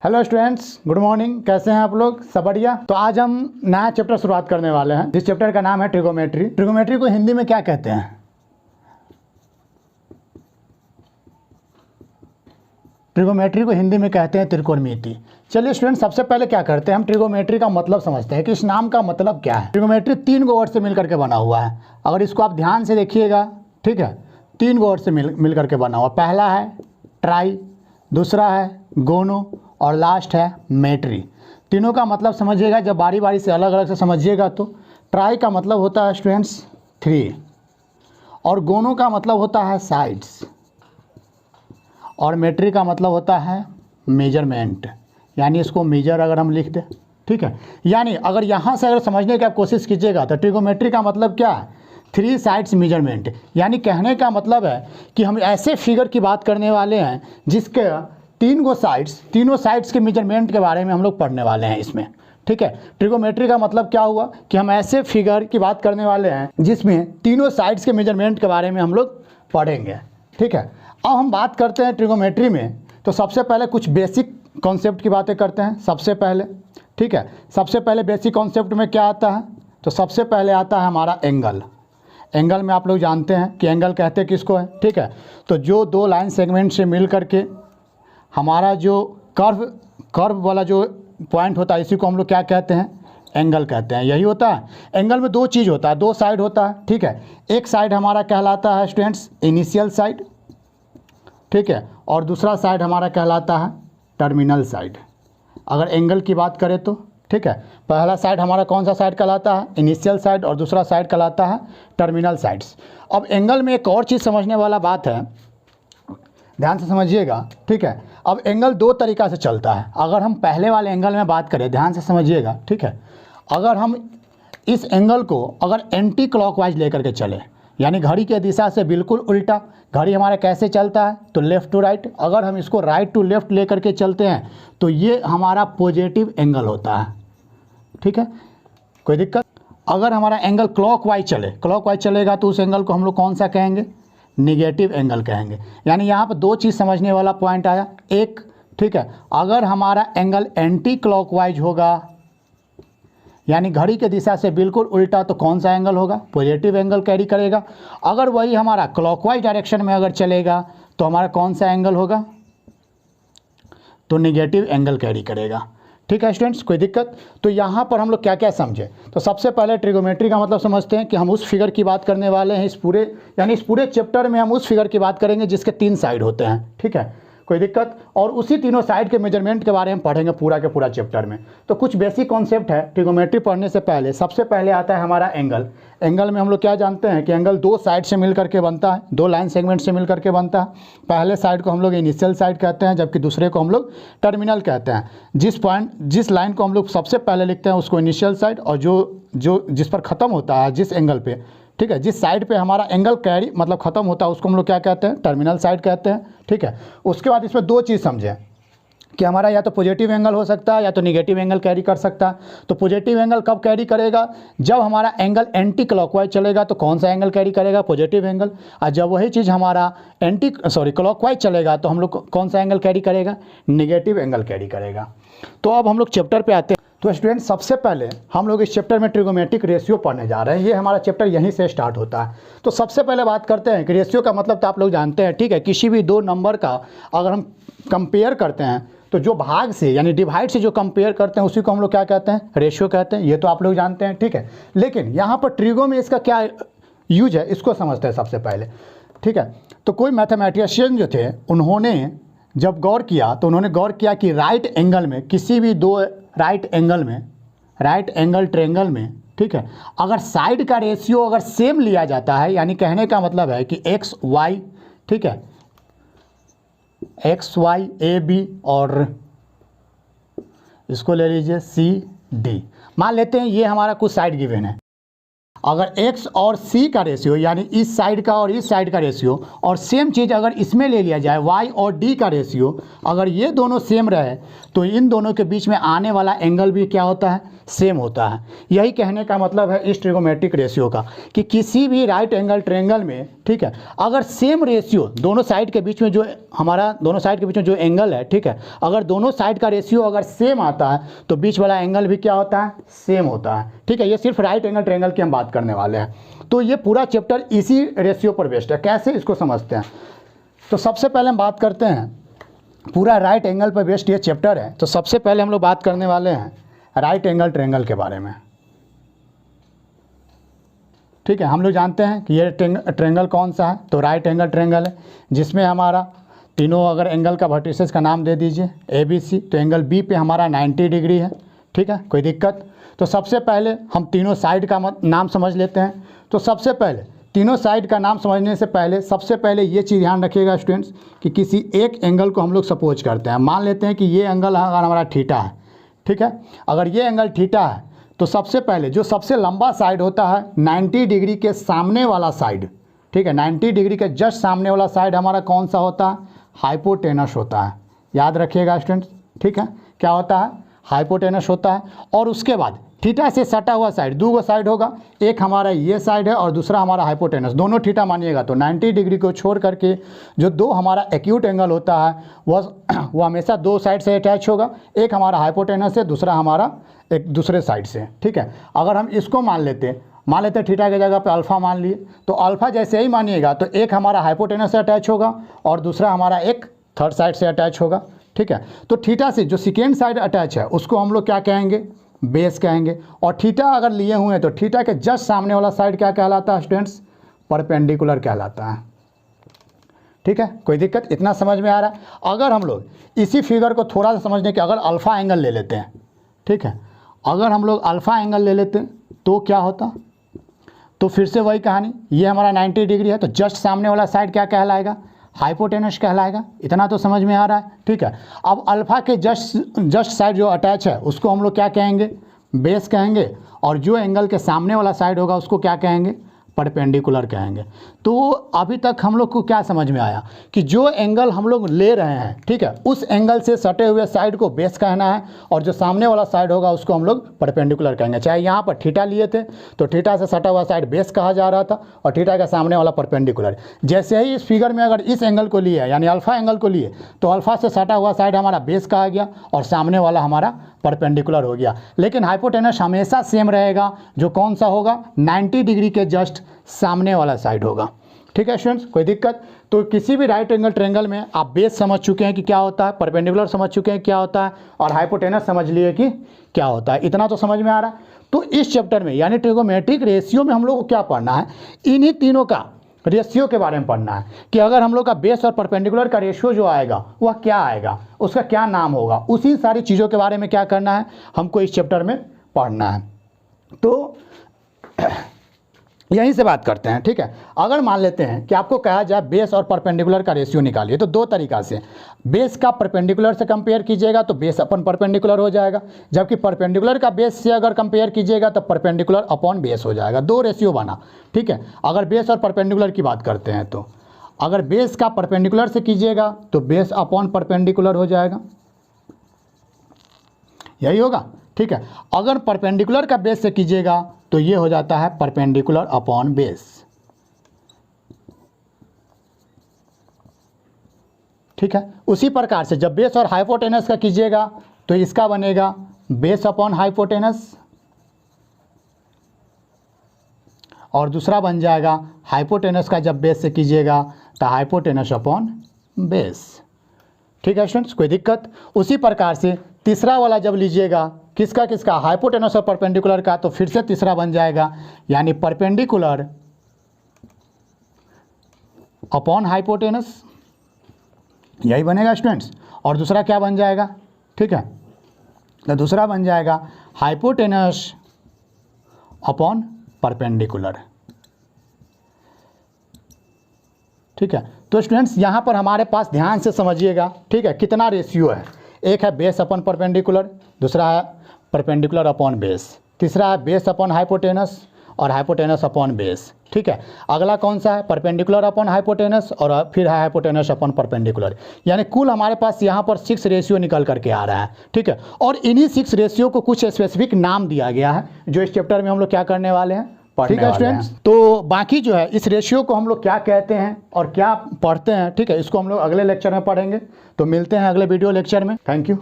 Hello students, good morning. कैसे हैं आप लोग? सब बढ़िया। तो आज हम नया चैप्टर शुरुआत करने वाले हैं जिस चैप्टर का नाम है ट्रिगोमेट्री। ट्रिगोमेट्री को हिंदी में क्या कहते हैं? ट्रिगोमेट्री को हिंदी में कहते हैं त्रिकोणमिति। चलिए स्टूडेंट, सबसे पहले क्या करते हैं, हम ट्रिगोमेट्री का मतलब समझते हैं कि इस नाम का मतलब क्या है। ट्रिगोमेट्री 3 वर्ड से मिलकर के बना हुआ है। अगर इसको आप ध्यान से देखिएगा, ठीक है, 3 वर्ड से मिल करके बना हुआ। पहला है ट्राई, दूसरा है गोनो और लास्ट है मेट्री। तीनों का मतलब समझिएगा, जब बारी बारी से अलग अलग से समझिएगा। तो ट्राई का मतलब होता है स्टूडेंट्स 3, और गोनो का मतलब होता है साइड्स, और मेट्री का मतलब होता है मेजरमेंट, यानी इसको मेजर अगर हम लिख दें, ठीक है। यानी अगर यहाँ से अगर समझने की आप कोशिश कीजिएगा तो ट्रिगोमेट्री का मतलब क्या है? 3 साइड्स मेजरमेंट। यानी कहने का मतलब है कि हम ऐसे फिगर की बात करने वाले हैं जिसके 3 साइड्स, तीनों साइड्स के मेजरमेंट के बारे में हम लोग पढ़ने वाले हैं इसमें, ठीक है। ट्रिगोमेट्री का मतलब क्या हुआ कि हम ऐसे फिगर की बात करने वाले हैं जिसमें तीनों साइड्स के मेजरमेंट के बारे में हम लोग पढ़ेंगे, ठीक है। अब हम बात करते हैं ट्रिगोमेट्री में, तो सबसे पहले कुछ बेसिक कॉन्सेप्ट की बातें करते हैं सबसे पहले, ठीक है। सबसे पहले बेसिक कॉन्सेप्ट में क्या आता है? तो सबसे पहले आता है हमारा एंगल। एंगल में आप लोग जानते हैं कि एंगल कहते हैं किसको है, ठीक है। तो जो 2 लाइन सेगमेंट से मिल करके हमारा जो कर्व वाला जो पॉइंट होता है, इसी को हम लोग क्या कहते हैं? एंगल कहते हैं। यही होता है। एंगल में 2 चीज़ होता है, 2 साइड होता है, ठीक है। एक साइड हमारा कहलाता है स्टूडेंट्स इनिशियल साइड, ठीक है, और दूसरा साइड हमारा कहलाता है टर्मिनल साइड। अगर एंगल की बात करें तो, ठीक है, पहला साइड हमारा कौन सा साइड कहलाता है? इनिशियल साइड, और दूसरा साइड कहलाता है टर्मिनल साइड्स। अब एंगल में एक और चीज़ समझने वाला बात है, ध्यान से समझिएगा, ठीक है। अब एंगल 2 तरीक़ा से चलता है। अगर हम पहले वाले एंगल में बात करें, ध्यान से समझिएगा, ठीक है। अगर हम इस एंगल को अगर एंटी क्लॉकवाइज लेकर के चले, यानी घड़ी के दिशा से बिल्कुल उल्टा, घड़ी हमारा कैसे चलता है? तो लेफ़्ट टू राइट। अगर हम इसको राइट टू लेफ़्ट लेकर के चलते हैं तो ये हमारा पॉजिटिव एंगल होता है, ठीक है, कोई दिक्कत। अगर हमारा एंगल क्लॉकवाइज चले, क्लॉकवाइज चलेगा तो उस एंगल को हम लोग कौन सा कहेंगे? निगेटिव एंगल कहेंगे। यानी यहाँ पर 2 चीज़ समझने वाला पॉइंट आया। एक, ठीक है, अगर हमारा एंगल एंटी क्लॉकवाइज होगा, यानी घड़ी के दिशा से बिल्कुल उल्टा, तो कौन सा एंगल होगा? पॉजिटिव एंगल कैरी करेगा। अगर वही हमारा क्लॉकवाइज डायरेक्शन में अगर चलेगा तो हमारा कौन सा एंगल होगा? तो निगेटिव एंगल कैरी करेगा, ठीक है स्टूडेंट्स, कोई दिक्कत। तो यहाँ पर हम लोग क्या क्या समझे? तो सबसे पहले ट्रिगोमेट्री का मतलब समझते हैं कि हम उस फिगर की बात करने वाले हैं इस पूरे चैप्टर में हम उस फिगर की बात करेंगे जिसके 3 साइड होते हैं, ठीक है, कोई दिक्कत। और उसी तीनों साइड के मेजरमेंट के बारे में पढ़ेंगे पूरा के पूरा चैप्टर में। तो कुछ बेसिक कॉन्सेप्ट है ट्रिगोमेट्री पढ़ने से पहले। सबसे पहले आता है हमारा एंगल। एंगल में हम लोग क्या जानते हैं कि एंगल 2 साइड से मिल करके बनता है, 2 लाइन सेगमेंट से मिल करके बनता है। पहले साइड को हम लोग इनिशियल साइड कहते हैं, जबकि दूसरे को हम लोग टर्मिनल कहते हैं। जिस लाइन को हम लोग सबसे पहले लिखते हैं उसको इनिशियल साइड, और जो जिस पर ख़त्म होता है, जिस एंगल पे, ठीक है, जिस साइड पे हमारा एंगल कैरी मतलब ख़त्म होता है उसको हम लोग क्या कहते हैं? टर्मिनल साइड कहते हैं, ठीक है। उसके बाद इसमें 2 चीज़ समझें कि हमारा या तो पॉजिटिव एंगल हो सकता है या तो निगेटिव एंगल कैरी कर सकता है। तो पॉजिटिव एंगल कब कैरी करेगा? जब हमारा एंगल एंटी क्लॉकवाइज चलेगा तो कौन सा एंगल कैरी करेगा? Positive angle. और जब वही चीज़ हमारा क्लॉकवाइज चलेगा तो हम लोग कौन सा एंगल कैरी करेगा? निगेटिव एंगल कैरी करेगा। तो अब हम लोग चैप्टर पे आते हैं। तो स्टूडेंट, सबसे पहले हम लोग इस चैप्टर में ट्रिगोमेट्रिक रेशियो पढ़ने जा रहे हैं। ये हमारा चैप्टर यहीं से स्टार्ट होता है। तो सबसे पहले बात करते हैं कि रेशियो का मतलब तो आप लोग जानते हैं, ठीक है। किसी भी 2 नंबर का अगर हम कंपेयर करते हैं तो जो भाग से यानी डिवाइड से जो कंपेयर करते हैं उसी को हम लोग क्या कहते हैं? रेशियो कहते हैं। ये तो आप लोग जानते हैं, ठीक है। लेकिन यहाँ पर ट्रिगो में इसका क्या यूज है इसको समझते हैं सबसे पहले, ठीक है। तो कोई मैथमेटिशियन जो थे उन्होंने जब गौर किया तो उन्होंने गौर किया कि राइट एंगल में, किसी भी 2 राइट एंगल ट्रायंगल में, ठीक है, अगर साइड का रेशियो अगर सेम लिया जाता है, यानी कहने का मतलब है कि एक्स वाई, ठीक है, एक्स वाई ए बी, और इसको ले लीजिए सी डी। मान लेते हैं ये हमारा कुछ साइड गिवन है, अगर x और c का रेशियो यानी इस साइड का और इस साइड का रेशियो, और सेम चीज़ अगर इसमें ले लिया जाए y और d का रेशियो, अगर ये दोनों सेम रहे तो इन दोनों के बीच में आने वाला एंगल भी क्या होता है, सेम होता है। यही कहने का मतलब है इस ट्रिगोमेट्रिक रेशियो का कि किसी भी राइट एंगल ट्रायंगल में, ठीक है, अगर सेम रेशियो दोनों साइड के बीच में जो हमारा दोनों साइड के बीच में जो एंगल है, ठीक है, अगर दोनों साइड का रेशियो अगर सेम आता है तो बीच वाला एंगल भी क्या होता है, सेम होता है। ठीक है, ये सिर्फ राइट एंगल ट्रायंगल की हम बात करने वाले हैं। तो ये पूरा चैप्टर इसी रेशियो पर बेस्ड है। कैसे इसको समझते हैं, तो सबसे पहले हम बात करते हैं, पूरा राइट एंगल पर बेस्ड ये चैप्टर है। तो सबसे पहले हम लोग बात करने वाले हैं राइट एंगल ट्रायंगल के बारे में। ठीक है, हम लोग जानते हैं कि ये ट्रायंगल कौन सा है, तो राइट एंगल ट्रायंगल है, जिसमें हमारा तीनों अगर एंगल का वर्टिसेस का नाम दे दीजिए ABC, तो एंगल B पे हमारा 90 डिग्री है। ठीक है, कोई दिक्कत। तो सबसे पहले हम तीनों साइड का नाम समझ लेते हैं। तो सबसे पहले तीनों साइड का नाम समझने से पहले सबसे पहले ये चीज़ ध्यान रखिएगा स्टूडेंट्स कि किसी एक एंगल को हम लोग सपोज करते हैं। मान लेते हैं कि ये एंगल अगर हमारा थीटा है, ठीक है, अगर ये एंगल थीटा है तो सबसे पहले जो सबसे लंबा साइड होता है 90 डिग्री के सामने वाला साइड, ठीक है, 90 डिग्री के जस्ट सामने वाला साइड हमारा कौन सा होता है, हाइपोटेनस होता है। याद रखिएगा स्टूडेंट्स, ठीक है, क्या होता है, हाइपोटेनस होता है। और उसके बाद थीटा से सटा हुआ साइड, दो साइड होगा, एक हमारा ये साइड है और दूसरा हमारा हाइपोटेनस, दोनों थीटा मानिएगा। तो 90 डिग्री को छोड़ करके जो दो हमारा एक्यूट एंगल होता है वो हमेशा दो साइड से अटैच होगा, एक हमारा हाइपोटेनस से, दूसरा हमारा एक दूसरे साइड से। ठीक है, अगर हम इसको मान लेते थीटा की जगह पे अल्फ़ा मान लिए, तो अल्फ़ा जैसे ही मानिएगा तो एक हमारा हाइपोटेनस से अटैच होगा और दूसरा हमारा एक थर्ड साइड से अटैच होगा। ठीक है, तो थीटा से जो सेकेंड साइड अटैच है उसको हम लोग क्या कहेंगे, बेस कहेंगे। और थीटा अगर लिए हुए हैं तो थीटा के जस्ट सामने वाला साइड क्या कहलाता है स्टूडेंट्स, परपेंडिकुलर कहलाता है। ठीक है, कोई दिक्कत, इतना समझ में आ रहा है। अगर हम लोग इसी फिगर को थोड़ा सा समझने के अगर अल्फ़ा एंगल ले लेते हैं, ठीक है, अगर हम लोग अल्फ़ा एंगल ले लेते हैं तो क्या होता, तो फिर से वही कहानी, ये हमारा 90 डिग्री है तो जस्ट सामने वाला साइड क्या कहलाएगा, हाइपोटेनस कहलाएगा। इतना तो समझ में आ रहा है। ठीक है, अब अल्फ़ा के जस्ट साइड जो अटैच है उसको हम लोग क्या कहेंगे, बेस कहेंगे, और जो एंगल के सामने वाला साइड होगा उसको क्या कहेंगे, परपेंडिकुलर कहेंगे। तो अभी तक हम लोग को क्या समझ में आया कि जो एंगल हम लोग ले रहे हैं, ठीक है, उस एंगल से सटे हुए साइड को बेस कहना है और जो सामने वाला साइड होगा उसको हम लोग परपेंडिकुलर कहेंगे। चाहे यहाँ पर थीटा लिए थे तो थीटा से सटा हुआ साइड बेस कहा जा रहा था और थीटा के सामने वाला परपेंडिकुलर। जैसे ही इस फिगर में अगर इस एंगल को लिए यानी अल्फ़ा एंगल को लिए तो अल्फ़ा से सटा हुआ साइड हमारा बेस कहा गया और सामने वाला हमारा परपेंडिकुलर हो गया। लेकिन हाइपोटेनस हमेशा सेम रहेगा, जो कौन सा होगा, 90 डिग्री के जस्ट सामने वाला साइड होगा। ठीक है स्टूडेंट्स, कोई दिक्कत। तो किसी भी राइट एंगल ट्रायंगल में आप बेस समझ चुके हैं कि क्या होता है, परपेंडिकुलर समझ चुके हैं क्या होता है, और हाइपोटेनस समझ लिए कि क्या होता है। इतना तो समझ में आ रहा है। तो इस चैप्टर में यानी ट्रिगोमेट्रिक रेशियो में हम लोग को क्या पढ़ना है, इन्हीं तीनों का रेशियो के बारे में पढ़ना है कि अगर हम लोग का बेस और परपेंडिकुलर का रेशियो जो आएगा वह क्या आएगा, उसका क्या नाम होगा, उसी सारी चीज़ों के बारे में क्या करना है, हमको इस चैप्टर में पढ़ना है। तो यहीं से बात करते हैं। ठीक है, अगर मान लेते हैं कि आपको कहा जाए बेस और परपेंडिकुलर का रेशियो निकालिए, तो दो तरीका से, बेस का परपेंडिकुलर से कंपेयर कीजिएगा तो बेस अपन परपेंडिकुलर हो जाएगा, जबकि परपेंडिकुलर का बेस से अगर कंपेयर कीजिएगा तो परपेंडिकुलर अपॉन बेस हो जाएगा। दो रेशियो बना। ठीक है, अगर बेस और परपेंडिकुलर की बात करते हैं तो अगर बेस का परपेंडिकुलर से कीजिएगा तो बेस अपॉन परपेंडिकुलर हो जाएगा, यही होगा। ठीक है, अगर परपेंडिकुलर का बेस से कीजिएगा तो ये हो जाता है परपेंडिकुलर अपॉन बेस। ठीक है, उसी प्रकार से जब बेस और हाइपोटेनस का कीजिएगा तो इसका बनेगा बेस अपॉन हाइपोटेनस, और दूसरा बन जाएगा हाइपोटेनस का जब बेस से कीजिएगा तो हाइपोटेनस अपॉन बेस। ठीक है स्टूडेंट्स, कोई दिक्कत। उसी प्रकार से तीसरा वाला जब लीजिएगा, किसका किसका, हाइपोटेनस और परपेंडिकुलर का, तो फिर से तीसरा बन जाएगा यानी परपेंडिकुलर अपॉन हाइपोटेनस, यही बनेगा स्टूडेंट्स। और दूसरा क्या बन जाएगा, ठीक है, तो दूसरा बन जाएगा हाइपोटेनस अपॉन परपेंडिकुलर। ठीक है, तो स्टूडेंट्स यहाँ पर हमारे पास ध्यान से समझिएगा, ठीक है, कितना रेशियो है। एक है बेस अपॉन परपेंडिकुलर, दूसरा है परपेंडिकुलर अपॉन बेस, तीसरा है बेस अपॉन हाइपोटेनस, और हाइपोटेनस अपॉन बेस। ठीक है, अगला कौन सा है, परपेंडिकुलर अपॉन हाइपोटेनस और फिर है हाइपोटेनस अपॉन परपेंडिकुलर। यानी कुल हमारे पास यहाँ पर 6 रेशियो निकल करके आ रहा है। ठीक है, और इन्हीं 6 रेशियो को कुछ स्पेसिफिक नाम दिया गया है जो इस चैप्टर में हम लोग क्या करने वाले हैं, ठीक है स्टूडेंट्स। तो बाकी जो है इस रेशियो को हम लोग क्या कहते हैं और क्या पढ़ते हैं, ठीक है, इसको हम लोग अगले लेक्चर में पढ़ेंगे। तो मिलते हैं अगले वीडियो लेक्चर में। Thank you.